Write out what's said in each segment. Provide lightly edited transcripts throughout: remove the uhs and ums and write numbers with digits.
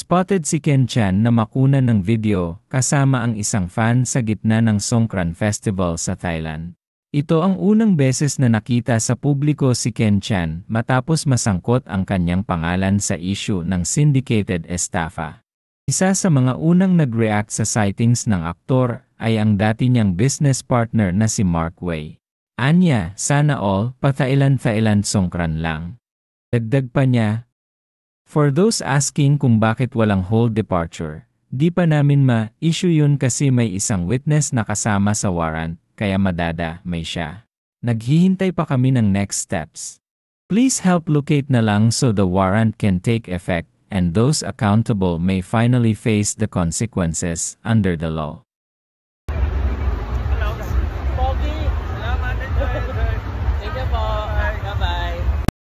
Spotted si Ken Chan na makuna ng video kasama ang isang fan sa gitna ng Songkran Festival sa Thailand. Ito ang unang beses na nakita sa publiko si Ken Chan matapos masangkot ang kanyang pangalan sa issue ng syndicated estafa. Isa sa mga unang nag-react sa sightings ng aktor ay ang dati niyang business partner na si Mark Wei. Anya, sana all, pa-Thailand Songkran lang. Dagdag pa niya, for those asking kung bakit walang whole departure, di pa namin ma-issue yun kasi may isang witness na kasama sa warrant, kaya may siya. Naghihintay pa kami ng next steps. Please help locate na lang so the warrant can take effect and those accountable may finally face the consequences under the law.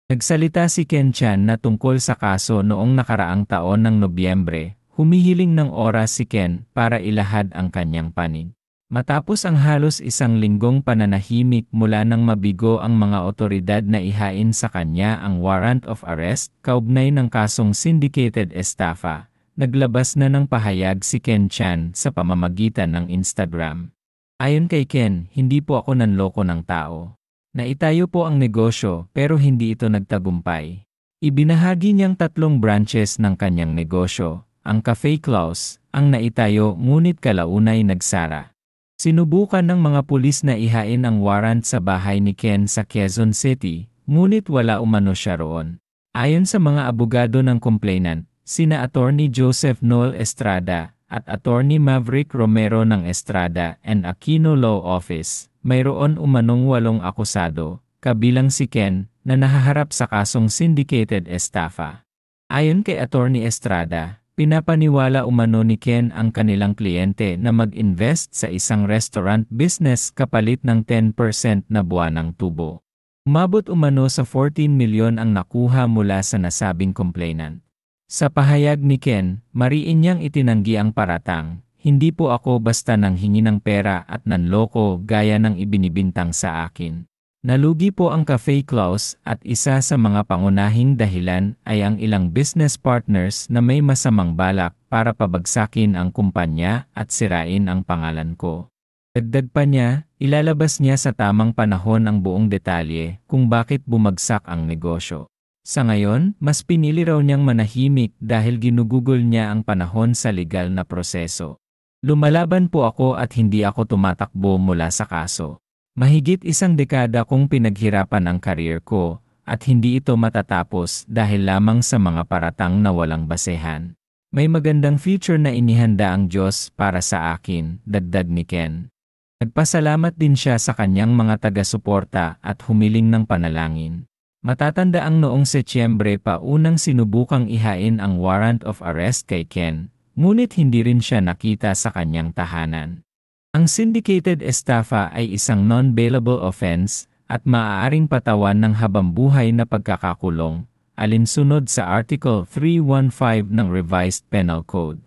Nagsalita si Ken Chan na tungkol sa kaso noong nakaraang taon ng Nobyembre, humihiling ng oras si Ken para ilahad ang kanyang panig. Matapos ang halos isang linggong pananahimik mula nang mabigo ang mga otoridad na ihain sa kanya ang warrant of arrest kaugnay ng kasong syndicated estafa, naglabas na ng pahayag si Ken Chan sa pamamagitan ng Instagram. Ayon kay Ken, hindi po ako nanloko ng tao. Naitayo po ang negosyo pero hindi ito nagtagumpay. Ibinahagi niyang 3 branches ng kanyang negosyo, ang Cafe Klaus, ang naitayo ngunit kalaunay nagsara. Sinubukan ng mga pulis na ihain ang warrant sa bahay ni Ken sa Quezon City, ngunit wala umano siya roon. Ayon sa mga abogado ng complainant, sina Attorney Joseph Noel Estrada at Attorney Maverick Romero ng Estrada and Aquino Law Office, mayroon umanong 8 akusado, kabilang si Ken, na nahaharap sa kasong syndicated estafa. Ayon kay Attorney Estrada, pinapaniwala umano ni Ken ang kanilang kliyente na mag-invest sa isang restaurant business kapalit ng 10% na buwanang tubo. Umabot umano sa 14 milyon ang nakuha mula sa nasabing complainant. Sa pahayag ni Ken, mariin niyang itinanggi ang paratang, hindi po ako basta nanghingi ng pera at nanloko gaya ng ibinibintang sa akin. Nalugi po ang Cafe Klaus at isa sa mga pangunahing dahilan ay ang ilang business partners na may masamang balak para pabagsakin ang kumpanya at sirain ang pangalan ko. Dagdag pa niya, ilalabas niya sa tamang panahon ang buong detalye kung bakit bumagsak ang negosyo. Sa ngayon, mas pinili raw niyang manahimik dahil ginugugol niya ang panahon sa legal na proseso. Lumalaban po ako at hindi ako tumatakbo mula sa kaso. Mahigit 1 dekada kong pinaghirapan ang career ko at hindi ito matatapos dahil lamang sa mga paratang na walang basehan. May magandang future na inihanda ang Diyos para sa akin, dagdag ni Ken. Nagpasalamat din siya sa kanyang mga taga-suporta at humiling ng panalangin. Matatanda ang noong Setyembre pa unang sinubukang ihain ang warrant of arrest kay Ken, ngunit hindi rin siya nakita sa kanyang tahanan. Ang syndicated estafa ay isang non-bailable offense at maaaring patawan ng habambuhay na pagkakakulong, alinsunod sa Article 315 ng Revised Penal Code.